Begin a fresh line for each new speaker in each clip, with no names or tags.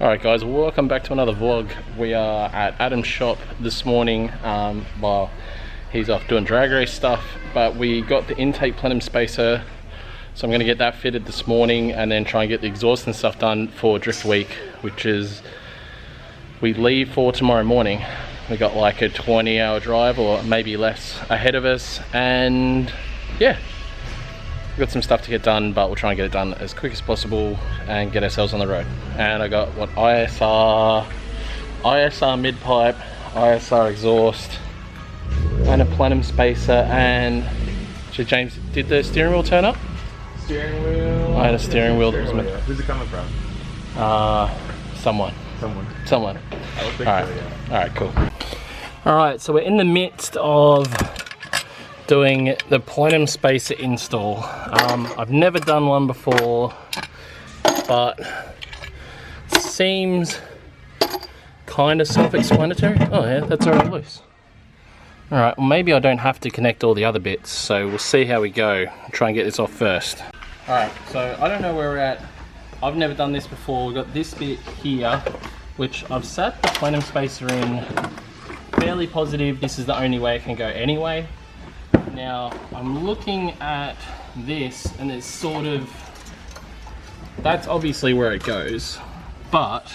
Alright guys, welcome back to another vlog. We are at Adam's shop this morning while he's off doing drag race stuff, but we got the intake plenum spacer, so I'm going to get that fitted this morning and then try and get the exhaust and stuff done for Drift Week, which is, we leave for tomorrow morning. We got like a 20-hour drive or maybe less ahead of us, and yeah, we've got some stuff to get done, but we'll try and get it done as quick as possible and get ourselves on the road. And I got what ISR mid-pipe, ISR exhaust, and a plenum spacer. And so James, did the steering wheel turn up?
Steering wheel.
I had a steering wheel that was
wheel. Who's it coming from?
Someone.
I think
Alright.
so, yeah.
Alright, cool. Alright, so we're in the midst of doing the plenum spacer install. I've never done one before, but seems kind of self-explanatory. Oh yeah, that's already loose. Alright, well maybe I don't have to connect all the other bits, so we'll see how we go. I'll try and get this off first. Alright, so I don't know where we're at. I've never done this before. We've got this bit here, which I've sat the plenum spacer in. Fairly positive this is the only way it can go anyway. Now, I'm looking at this and it's sort of, that's obviously where it goes, but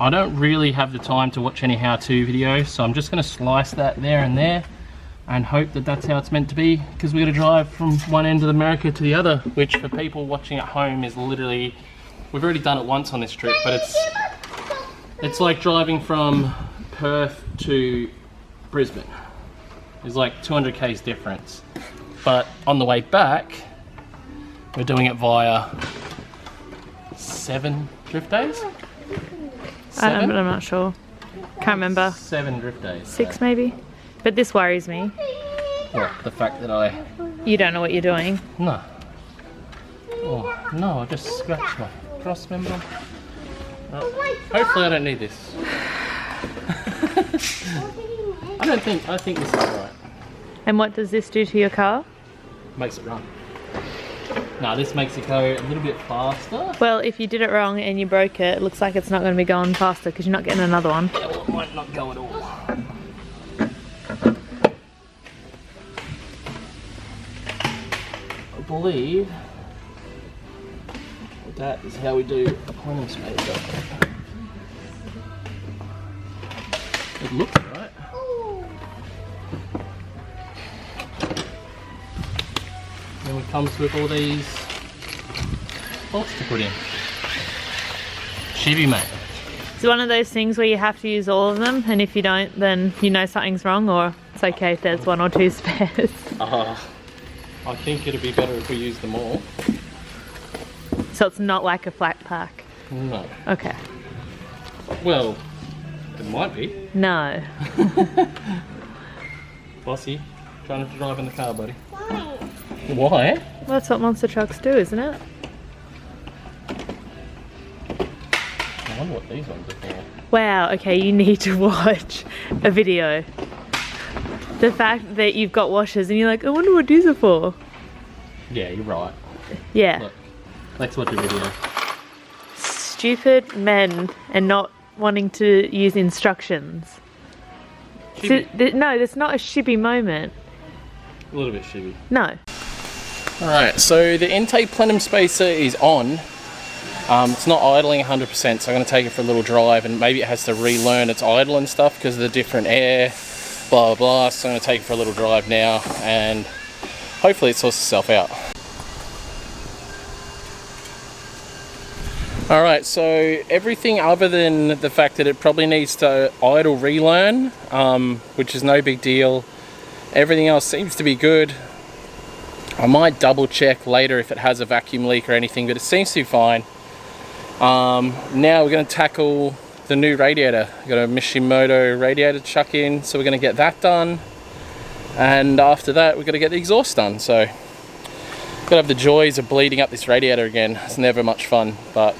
I don't really have the time to watch any how-to videos, so I'm just going to slice that there and there and hope that that's how it's meant to be, because we're going to drive from one end of America to the other, which for people watching at home is literally, we've already done it once on this trip, but it's like driving from Perth to Brisbane. There's like 200 k's difference, but on the way back we're doing it via 7 drift days.
I'm not sure. Can't remember.
7 drift days.
6 maybe. But this worries me.
What? The fact that
You don't know what you're doing.
No. Oh no! I just scratched my cross member. Hopefully I don't need this. I think this is right.
And what does this do to your car?
Makes it run. Now this makes it go a little bit faster.
Well, if you did it wrong and you broke it, it looks like it's not going to be going faster because you're not getting another one.
Yeah, well, it might not go at all. I believe that is how we do a plenum spacer. It looks right. Then it comes with all these bolts to put in. Chevy, mate.
It's one of those things where you have to use all of them, and if you don't, then you know something's wrong, or it's okay if there's 1 or 2 spares.
I think it'd be better if we use them all.
So it's not like a flat pack?
No.
Okay.
Well, it might be.
No.
Bossy, trying not to drive in the car, buddy. Why?
Well, that's what monster trucks do, isn't it?
I wonder what these ones are for.
Wow, okay, you need to watch a video. The fact that you've got washers and you're like, I wonder what these are for.
Yeah, you're right.
Yeah.
Look, let's watch a video.
Stupid men and not wanting to use instructions. So, no, that's not a shibby moment.
A little bit shibby.
No.
Alright, so the intake plenum spacer is on. It's not idling 100%, so I'm going to take it for a little drive, and maybe it has to relearn its idle and stuff because of the different air, blah blah blah. So I'm going to take it for a little drive now, and hopefully it sorts itself out. Alright, so everything other than the fact that it probably needs to idle relearn, which is no big deal, everything else seems to be good. I might double check later if it has a vacuum leak or anything, but it seems to be fine. Now we're going to tackle the new radiator. We've got a Mishimoto radiator to chuck in, so we're going to get that done. And after that, we're going to get the exhaust done. So, got to have the joys of bleeding up this radiator again. It's never much fun, but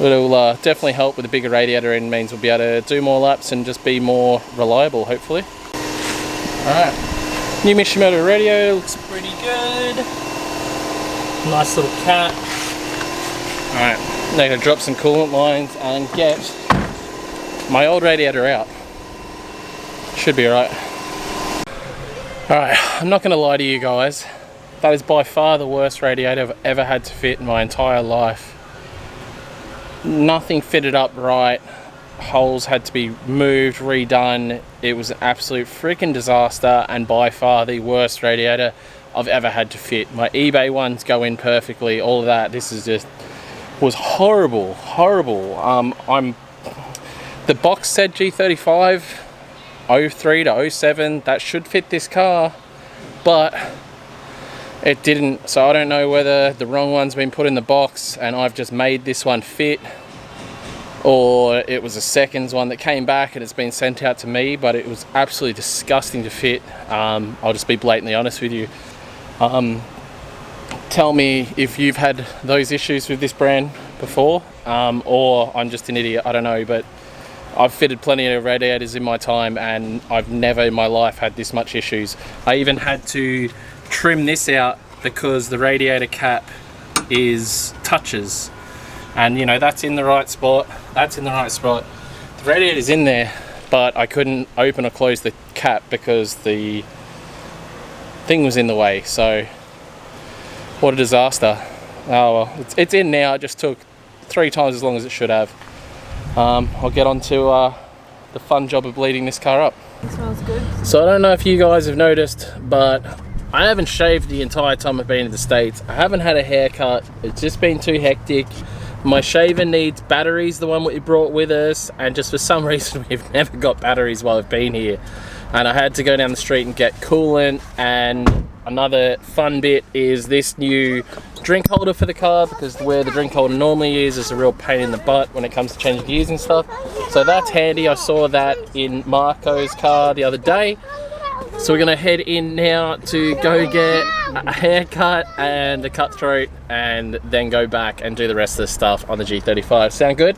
it'll definitely help with a bigger radiator, and means we'll be able to do more laps and just be more reliable, hopefully. Alright, new Mishimoto radio, looks pretty good. Nice little cat. Alright, Now to drop some coolant lines and get my old radiator out. Should be alright. Alright, I'm not going to lie to you guys. That is by far the worst radiator I've ever had to fit in my entire life. Nothing fitted up right. Holes had to be moved, redone. It was an absolute freaking disaster, and by far the worst radiator I've ever had to fit. My eBay ones go in perfectly, all of that. This is just was horrible. The box said G35 03 to 07. That should fit this car, but it didn't. So I don't know whether the wrong one's been put in the box and I've just made this one fit, or it was a seconds one that came back and it's been sent out to me, but it was absolutely disgusting to fit. I'll just be blatantly honest with you. Tell me if you've had those issues with this brand before, or I'm just an idiot, I don't know, but I've fitted plenty of radiators in my time and I've never in my life had this much issues. I even had to trim this out because the radiator cap is touches, and you know, that's in the right spot, that's in the right spot, the radiator's in there, but I couldn't open or close the cap because the thing was in the way. So what a disaster. Oh well, it's in now. It just took 3 times as long as it should have. I'll get on to the fun job of bleeding this car up.
It smells good.
So I don't know if you guys have noticed, but I haven't shaved the entire time I've been in the States. I haven't had a haircut. It's just been too hectic. My shaver needs batteries, the one we brought with us, and just for some reason we've never got batteries while I've been here. And I had to go down the street and get coolant. And another fun bit is this new drink holder for the car, because where the drink holder normally is a real pain in the butt when it comes to changing gears and stuff. So that's handy. I saw that in Marco's car the other day. So we're gonna head in now to go get a haircut and a cut throat, and then go back and do the rest of the stuff on the G35. Sound good?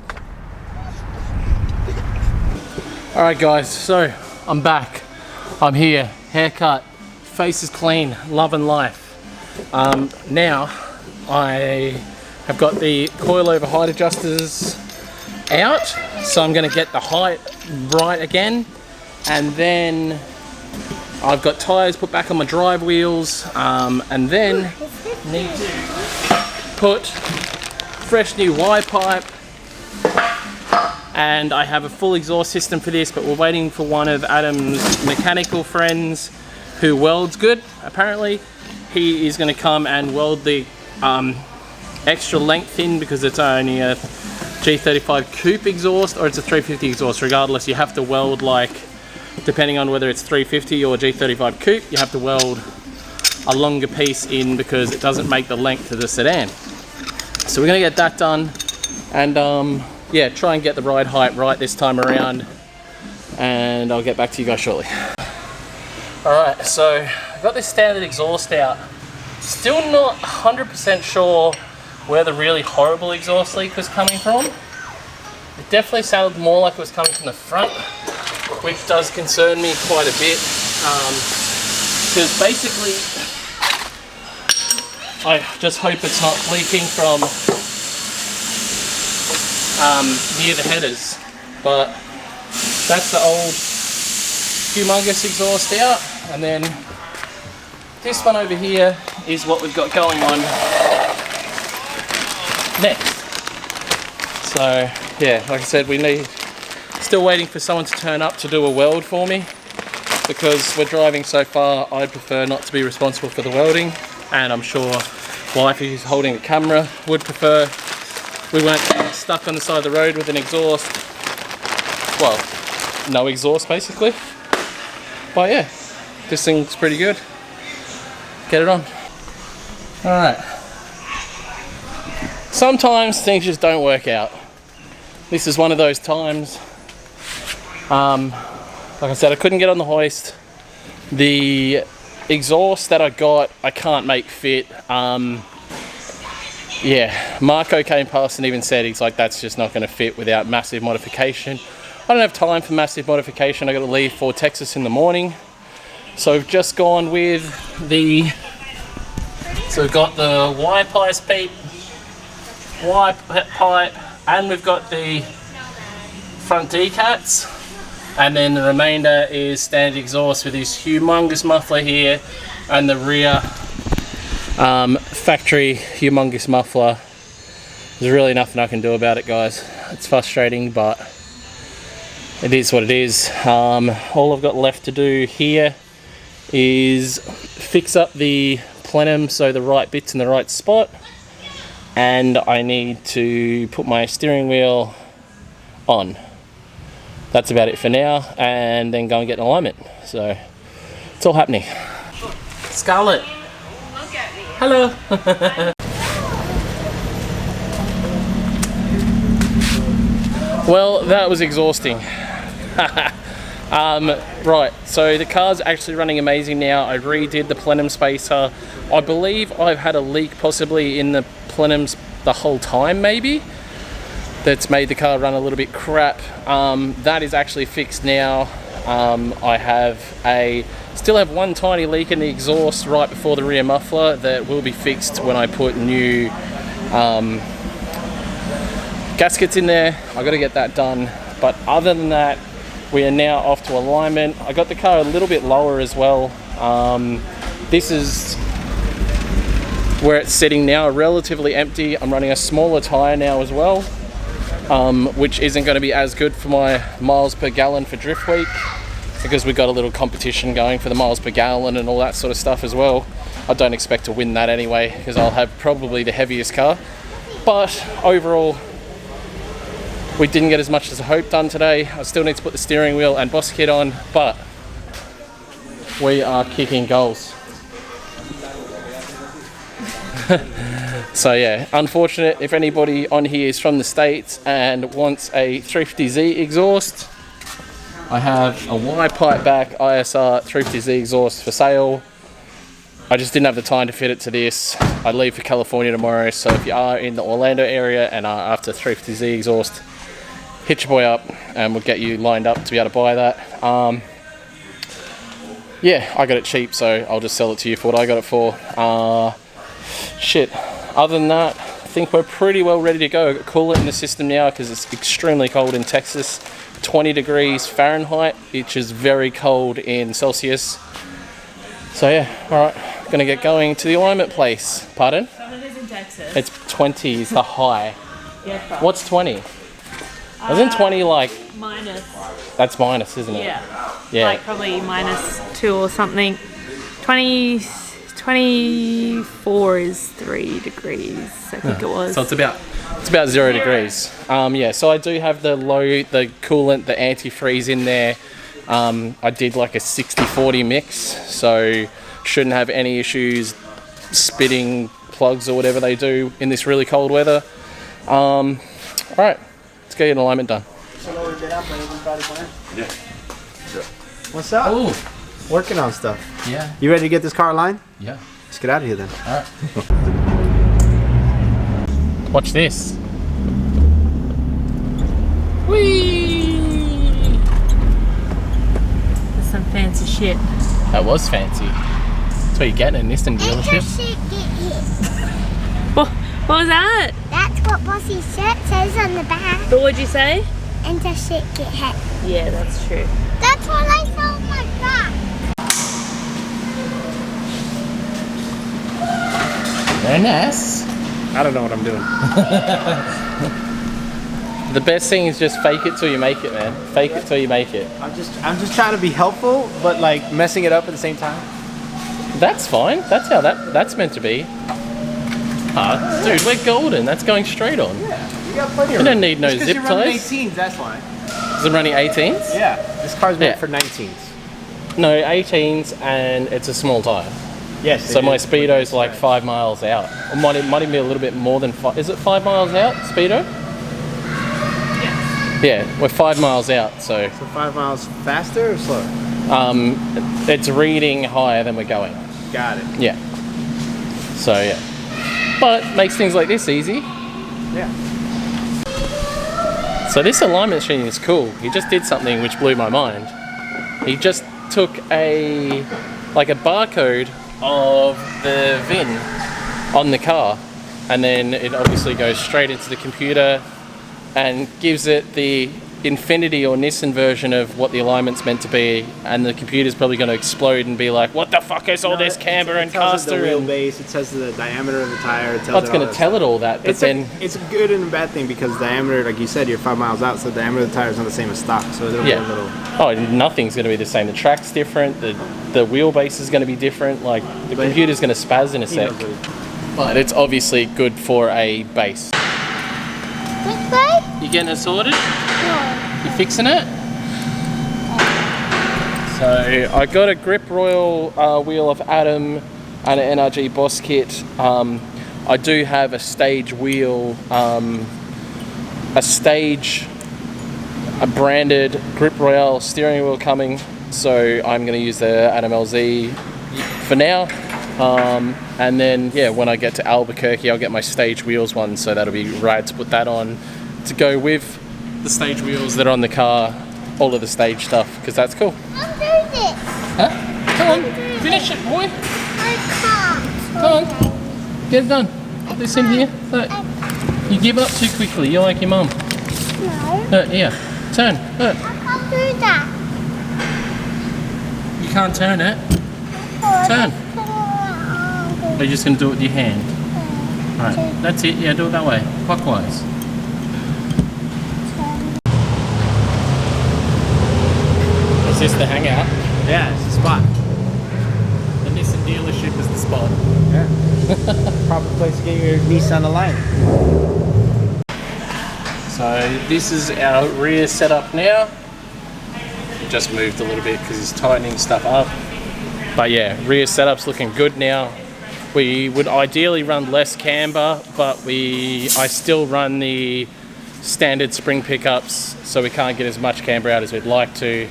All right guys, so I'm back. I'm here, haircut, face is clean, love and life. Now I have got the coilover height adjusters out, so I'm gonna get the height right again, and then I've got tyres put back on my drive wheels, and then need to put fresh new Y pipe, and I have a full exhaust system for this, but we're waiting for one of Adam's mechanical friends who welds good, apparently. He is going to come and weld the extra length in, because it's only a G35 coupe exhaust or it's a 350 exhaust. Regardless, you have to weld, like, depending on whether it's 350 or G35 coupe, you have to weld a longer piece in because it doesn't make the length of the sedan. So we're going to get that done, and yeah, try and get the ride height right this time around, and I'll get back to you guys shortly. Alright, so I've got this standard exhaust out. Still not 100% sure where the really horrible exhaust leak was coming from. It definitely sounded more like it was coming from the front, which does concern me quite a bit, because basically I just hope it's not leaking from near the headers. But that's the old humongous exhaust out, and then this one over here is what we've got going on next. So yeah, like I said, still waiting for someone to turn up to do a weld for me, because we're driving so far. I'd prefer not to be responsible for the welding, and I'm sure Wifey, who's holding the camera, would prefer we weren't stuck on the side of the road with an exhaust. Well, no exhaust basically. But yeah, this thing's pretty good. Get it on. Alright. Sometimes things just don't work out. This is one of those times. Like I said, I couldn't get on the hoist. The exhaust that I got, I can't make fit. Yeah, Marco came past and even said, he's like, that's just not going to fit without massive modification. I don't have time for massive modification. I got to leave for Texas in the morning. So I've just gone with so we've got the Y-Pice peep, Y pipe, and we've got the front decats, and then the remainder is standard exhaust with this humongous muffler here, and the rear factory humongous muffler. There's really nothing I can do about it, guys. It's frustrating, but it is what it is. All I've got left to do here is fix up the plenum so the right bit's in the right spot, and I need to put my steering wheel on. That's about it for now, and then go and get an alignment. So it's all happening. Scarlett.
Look at me.
Hello. Well, that was exhausting. Right, so the car's actually running amazing now. I redid the plenum spacer. I believe I've had a leak possibly in the plenums the whole time, maybe. That's made the car run a little bit crap. That is actually fixed now. I still have one tiny leak in the exhaust right before the rear muffler that will be fixed when I put new gaskets in there. I got to get that done. But other than that, we are now off to alignment. I got the car a little bit lower as well. This is where it's sitting now, relatively empty. I'm running a smaller tyre now as well, which isn't going to be as good for my miles per gallon for Drift Week, because we've got a little competition going for the miles per gallon and all that sort of stuff as well. I don't expect to win that anyway, because I'll have probably the heaviest car. But overall, we didn't get as much as I hoped done today. I still need to put the steering wheel and boss kit on, but we are kicking goals. So yeah, unfortunate if anybody on here is from the States and wants a 350Z exhaust. I have a Y pipe back ISR 350Z exhaust for sale. I just didn't have the time to fit it to this. I leave for California tomorrow, so if you are in the Orlando area and are after 350Z exhaust, hit your boy up and we'll get you lined up to be able to buy that. Yeah, I got it cheap, so I'll just sell it to you for what I got it for. Shit, other than that, I think we're pretty well ready to go. I've got coolant in the system now because it's extremely cold in Texas. 20 degrees Fahrenheit, which is very cold in Celsius. So yeah, alright, gonna get going to the alignment place. Pardon?
It is in Texas.
It's 20 is the high.
Yeah.
What's 20? Isn't 20 like...
Minus.
That's minus, isn't it?
Yeah.
Yeah.
Like probably -2 or something. 24 is 3 degrees, I think it was.
So it's about 0 degrees. Yeah, so I do have the coolant, the antifreeze in there. I did like a 60-40 mix, so shouldn't have any issues spitting plugs or whatever they do in this really cold weather. Alright, let's get an alignment done.
Yeah.
What's up?
Oh,
Working on stuff.
yeah,
You ready to get this car aligned?
yeah.
Let's get out of here then.
Alright. Watch this. Whee!
That's some fancy shit.
That was fancy. That's what you're getting in Nissan dealership.
What was that?
That's what Bossy's shirt says on the back.
What would you say?
Enter shit get hit.
Yeah, that's true.
That's what I saw on my back.
Very nice.
I don't know what I'm doing.
The best thing is just fake it till you make it, man. Fake it till you make it.
I'm just trying to be helpful, but like messing it up at the same time.
That's fine. That's how that's meant to be. Dude, we're golden. That's going straight on.
Yeah, you got plenty of
You don't need no
Just 'cause
zip
you're running
ties.
18s, that's why.
Is it running 18s?
Yeah, this car's meant
Yeah.
for 19s.
No, 18s, and it's a small tire.
Yes.
So my speedo's like 5 miles out. Or might even be a little bit more than 5. Is it 5 miles out, speedo? Yeah, we're 5 miles out, so
So 5 miles faster or slower?
it's reading higher than we're going.
Got it.
Yeah. So yeah. But makes things like this easy.
Yeah.
So this alignment machine is cool. He just did something which blew my mind. He just took a barcode of the VIN on the car and then it obviously goes straight into the computer and gives it the Infiniti or Nissan version of what the alignment's meant to be, and the computer's probably going to explode and be like, what the fuck is all this camber and caster?
It tells it
and
the wheelbase, it tells the diameter of the tire. It tells
oh, it's going to tell it all that, but
it's a good and a bad thing because diameter, like you said, you're 5 miles out, so the diameter of the tire is not the same as stock, so it'll be a little...
Oh, nothing's going to be the same. The track's different, the wheelbase is going to be different, like the computer's going to spaz in a sec. But it's obviously good for a base.
This way?
You getting it sorted?
No.
You fixing it? So I got a Grip Royal wheel off Adam and an NRG Boss kit. I do have a stage wheel, a branded Grip Royale steering wheel coming. So I'm going to use the Adam LZ for now. And then yeah, when I get to Albuquerque, I'll get my stage wheels one. So that'll be rad to put that on to go with the stage wheels that are on the car, all of the stage stuff, because that's cool.
I'll do this.
Huh? Come on, finish it, boy.
I can't.
Come on, get it done. Put this in here. Look. You give up too quickly. You're like your mum.
No.
Here, turn. Look.
I can't do that.
You can't turn it. Turn. Or you're just going to do it with your hand. Alright, that's it. Yeah, do it that way. Clockwise. Is this the hangout?
Yeah, it's the spot.
The Nissan dealership is the spot.
Yeah. Proper place to get your Nissan aligned.
So this is our rear setup now. Just moved a little bit because he's tightening stuff up. But yeah, rear setup's looking good now. We would ideally run less camber, but I still run the standard spring pickups, so we can't get as much camber out as we'd like to.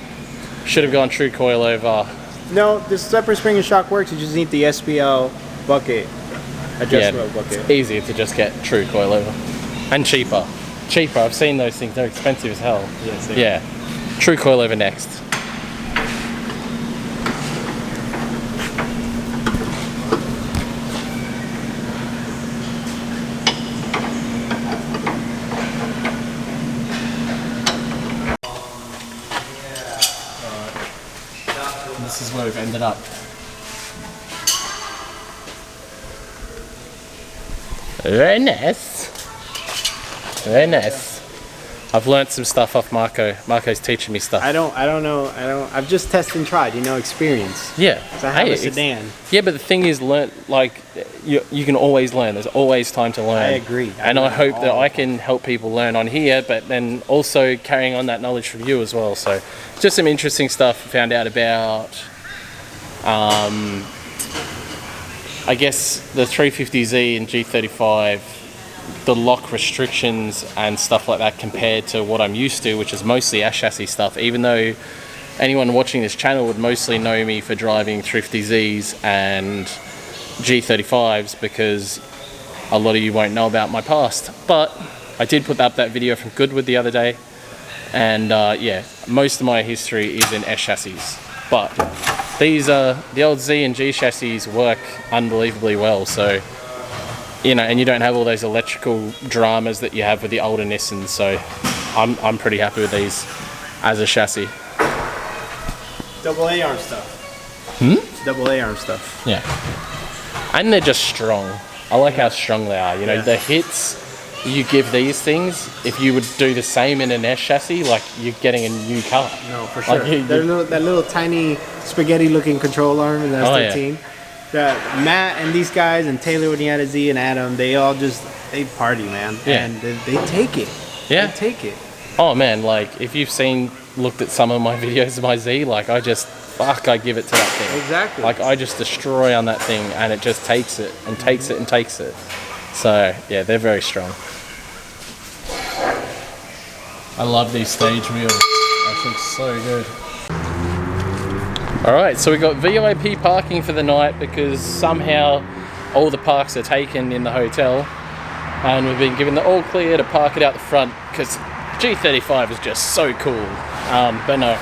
Should have gone true coilover.
No, the separate spring and shock works. You just need the SPL bucket, adjustable bucket.
It's easier to just get true coilover and cheaper. Cheaper. I've seen those things. They're expensive as hell.
Yes,
Yeah. True coilover next. This is where we've ended up. Very nice. Very nice. I've learnt some stuff off Marco. Marco's teaching me stuff.
I don't know. I've just tested and tried, experience.
Yeah.
So I have a sedan.
Yeah, but the thing is, you can always learn. There's always time to learn.
I agree.
And I hope that I can help people learn on here, but then also carrying on that knowledge from you as well. So just some interesting stuff I found out about, I guess, the 350Z and G35, the lock restrictions and stuff like that compared to what I'm used to, which is mostly ash chassis stuff, even though anyone watching this channel would mostly know me for driving 350Zs and G35s, because a lot of you won't know about my past. But I did put up that video from Goodwood the other day, and yeah, most of my history is in S chassis, but these the old Z and G chassis work unbelievably well. So and you don't have all those electrical dramas that you have with the older Nissans. So I'm pretty happy with these as a chassis.
Double A arm stuff. Double A arm stuff.
Yeah, and they're just strong. I like how strong they are. The hits you give these things, if you would do the same in an S chassis, like, you're getting a new car.
No, for sure. That little tiny spaghetti-looking control arm in the S13. Yeah. Matt and these guys and Taylor when he had a Z and Adam, they party, man.
Yeah.
And they take it.
Yeah.
They take it.
Oh man, like, if you've looked at some of my videos of my Z, like, I give it to that thing.
Exactly.
Like, I just destroy on that thing, and it just takes it and takes it and takes it. So yeah, they're very strong. I love these stage wheels. That looks so good. Alright, so we got VIP parking for the night because somehow all the parks are taken in the hotel, and we've been given the all clear to park it out the front because G35 is just so cool. But no,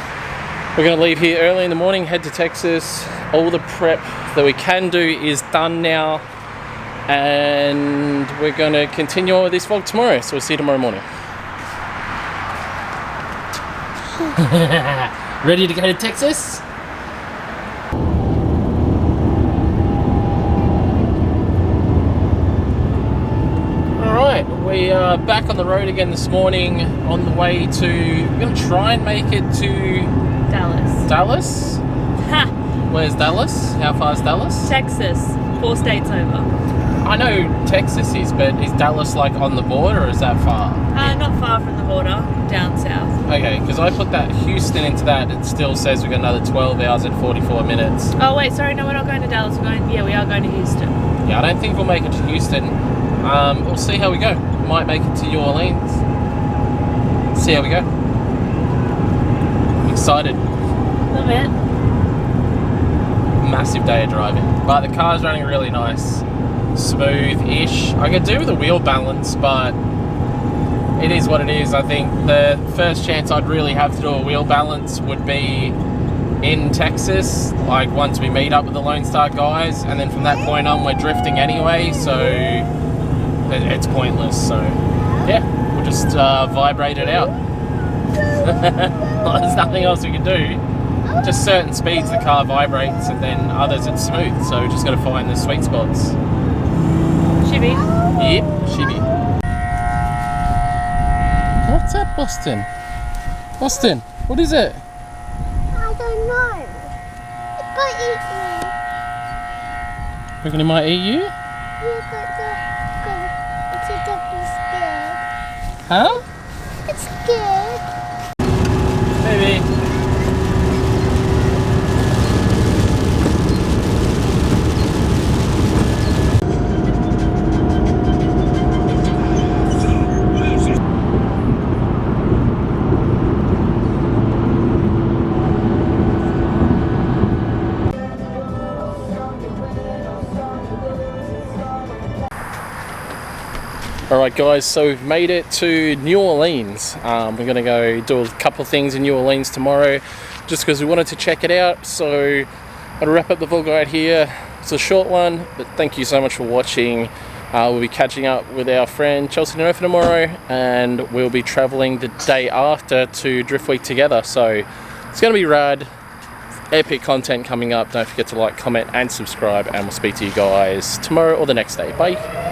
we're going to leave here early in the morning, head to Texas. All the prep that we can do is done now. and we're going to continue on with this vlog tomorrow, so we'll see you tomorrow morning. Ready to go to Texas? Alright, we are back on the road again this morning on the way to, we're going to try and make it to
Dallas.
Dallas?
Ha!
Where's Dallas? How far is Dallas?
Texas. 4 states over.
I know Texas is, but is Dallas like on the border or is that far?
Not far from the border, down south.
Okay, because I put that Houston into that, it still says we've got another 12 hours and 44 minutes.
Oh wait, sorry, no, we're not going to Dallas. We are going to Houston.
Yeah, I don't think we'll make it to Houston. We'll see how we go. Might make it to New Orleans. See how we go. I'm excited.
Love it.
Massive day of driving, but the car's running really nice, smooth-ish. I could do with a wheel balance, but it is what it is. I think the first chance I'd really have to do a wheel balance would be in Texas, like once we meet up with the Lone Star guys, and then from that point on we're drifting anyway, so it's pointless. So yeah, we'll just vibrate it out. There's nothing else we can do. Just certain speeds the car vibrates, and then others it's smooth, so we just got to find the sweet spots.
Shibby.
Yep, shibby. What's that, Boston? Boston, what is it?
I don't know. It might eat me.
Reckon it might eat you?
Yeah, but it's definitely scared.
Huh?
It's scared.
Maybe. Alright guys, so we've made it to New Orleans. We're going to go do a couple of things in New Orleans tomorrow just because we wanted to check it out. So I'll wrap up the vlog right here. It's a short one, but thank you so much for watching. We'll be catching up with our friend Chelsea Nofa tomorrow, and we'll be travelling the day after to Drift Week together. So it's going to be rad. Epic content coming up. Don't forget to like, comment and subscribe, and we'll speak to you guys tomorrow or the next day. Bye.